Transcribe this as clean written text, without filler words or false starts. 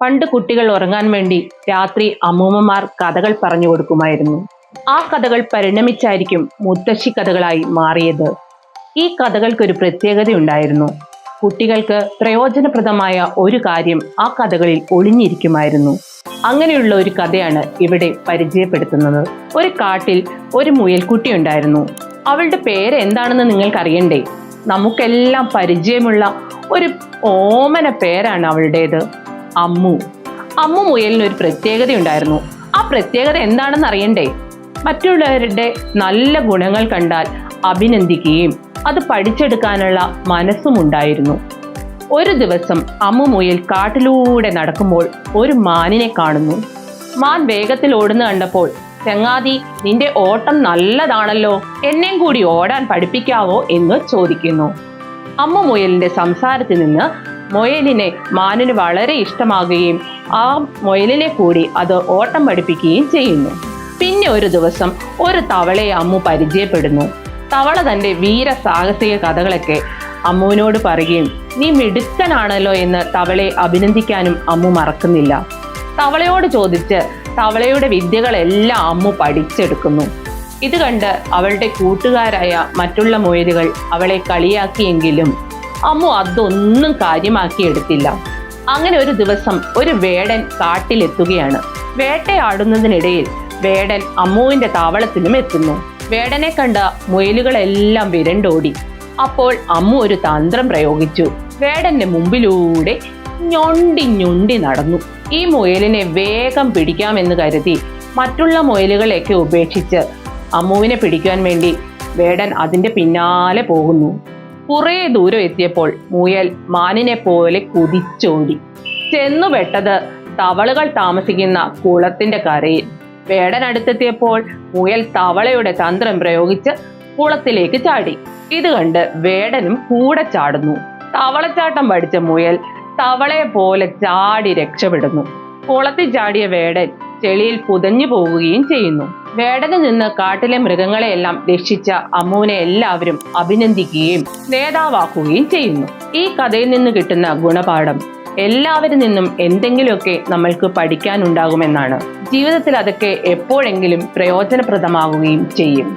പണ്ട് കുട്ടികൾ ഉറങ്ങാൻ വേണ്ടി രാത്രി അമ്മൂമ്മമാർ കഥകൾ പറഞ്ഞു കൊടുക്കുമായിരുന്നു. ആ കഥകൾ പരിണമിച്ചായിരിക്കും മുത്തശ്ശി കഥകളായി മാറിയത്. ഈ കഥകൾക്കൊരു പ്രത്യേകതയുണ്ടായിരുന്നു. കുട്ടികൾക്ക് പ്രയോജനപ്രദമായ ഒരു കാര്യം ആ കഥകളിൽ ഒളിഞ്ഞിരിക്കുമായിരുന്നു. അങ്ങനെയുള്ള ഒരു കഥയാണ് ഇവിടെ പരിചയപ്പെടുത്തുന്നത്. ഒരു കാട്ടിൽ ഒരു മുയൽക്കുട്ടി ഉണ്ടായിരുന്നു. അവളുടെ പേര് എന്താണെന്ന് നിങ്ങൾക്കറിയണ്ടേ? നമുക്കെല്ലാം പരിചയമുള്ള ഒരു ഓമന പേരാണ് അവളുടേത്, അമ്മു. അമ്മു മുയലിനൊരു പ്രത്യേകതയുണ്ടായിരുന്നു. ആ പ്രത്യേകത എന്താണെന്ന് അറിയണ്ടേ? മറ്റുള്ളവരുടെ നല്ല ഗുണങ്ങൾ കണ്ടാൽ അഭിനന്ദിക്കുകയും അത് പഠിച്ചെടുക്കാനുള്ള മനസ്സും ഉണ്ടായിരുന്നു. ഒരു ദിവസം അമ്മു മുയൽ കാട്ടിലൂടെ നടക്കുമ്പോൾ ഒരു മാനിനെ കാണുന്നു. മാൻ വേഗത്തിൽ ഓടുന്ന കണ്ടപ്പോൾ, ചങ്ങാതി, നിന്റെ ഓട്ടം നല്ലതാണല്ലോ, എന്നെയും കൂടി ഓടാൻ പഠിപ്പിക്കാവോ എന്ന് ചോദിക്കുന്നു. അമ്മു മുയലിന്റെ സംസാരത്തിൽ നിന്ന് മുയലിനെ മാനിന് വളരെ ഇഷ്ടമാകുകയും ആ മുയലിനെ കൂടി അത് ഓട്ടം പഠിപ്പിക്കുകയും ചെയ്യുന്നു. പിന്നെ ഒരു ദിവസം ഒരു തവളയെ അമ്മു പരിചയപ്പെടുന്നു. തവള തന്റെ വീര സാഹസിക കഥകളൊക്കെ അമ്മുവിനോട് പറയുകയും നീ മിടുക്കനാണല്ലോ എന്ന് തവളയെ അഭിനന്ദിക്കാനും അമ്മു മറക്കുന്നില്ല. തവളയോട് ചോദിച്ച് തവളയുടെ വിദ്യകളെല്ലാം അമ്മു പഠിച്ചെടുക്കുന്നു. ഇത് കണ്ട് അവളുടെ കൂട്ടുകാരായ മറ്റുള്ള മുയലുകൾ അവളെ കളിയാക്കിയെങ്കിലും അമ്മു അതൊന്നും കാര്യമാക്കിയെടുത്തില്ല. അങ്ങനെ ഒരു ദിവസം ഒരു വേടൻ കാട്ടിലെത്തുകയാണ്. വേട്ടയാടുന്നതിനിടയിൽ വേടൻ അമ്മുവിന്റെ താവളത്തിലും എത്തുന്നു. വേടനെ കണ്ട മുയലുകളെല്ലാം വിരണ്ടോടി. അപ്പോൾ അമ്മു ഒരു തന്ത്രം പ്രയോഗിച്ചു. വേടന്റെ മുമ്പിലൂടെ ഞൊണ്ടി നടന്നു. ഈ മുയലിനെ വേഗം പിടിക്കാമെന്ന് കരുതി മറ്റുള്ള മുയലുകളെയൊക്കെ ഉപേക്ഷിച്ച് അമ്മുവിനെ പിടിക്കാൻ വേണ്ടി വേടൻ അതിന്റെ പിന്നാലെ പോകുന്നു. കുറേ ദൂരം എത്തിയപ്പോൾ മുയൽ മാനിനെ പോലെ കുതിച്ചോടി. ചെന്നുപെട്ടത് തവളകൾ താമസിക്കുന്ന കുളത്തിന്റെ കരയിൽ. വേടൻ അടുത്തെത്തിയപ്പോൾ മുയൽ തവളയുടെ തന്ത്രം പ്രയോഗിച്ച് കുളത്തിലേക്ക് ചാടി. ഇത് കണ്ട് വേടനും കൂടെ ചാടുന്നു. തവളച്ചാട്ടം പഠിച്ച മുയൽ തവളയെ പോലെ ചാടി രക്ഷപ്പെടുന്നു. കുളത്തിൽ ചാടിയ വേടൻ ചെളിയിൽ പുതഞ്ഞു പോവുകയും ചെയ്യുന്നു. വേടന് നിന്ന് കാട്ടിലെ മൃഗങ്ങളെയെല്ലാം രക്ഷിച്ച അമ്മുവിനെ എല്ലാവരും അഭിനന്ദിക്കുകയും നേതാവാക്കുകയും ചെയ്യുന്നു. ഈ കഥയിൽ നിന്ന് കിട്ടുന്ന ഗുണപാഠം എല്ലാവരിൽ നിന്നും എന്തെങ്കിലുമൊക്കെ നമ്മൾക്ക് പഠിക്കാനുണ്ടാകുമെന്നാണ്. ജീവിതത്തിൽ അതൊക്കെ എപ്പോഴെങ്കിലും പ്രയോജനപ്രദമാവുകയും ചെയ്യും.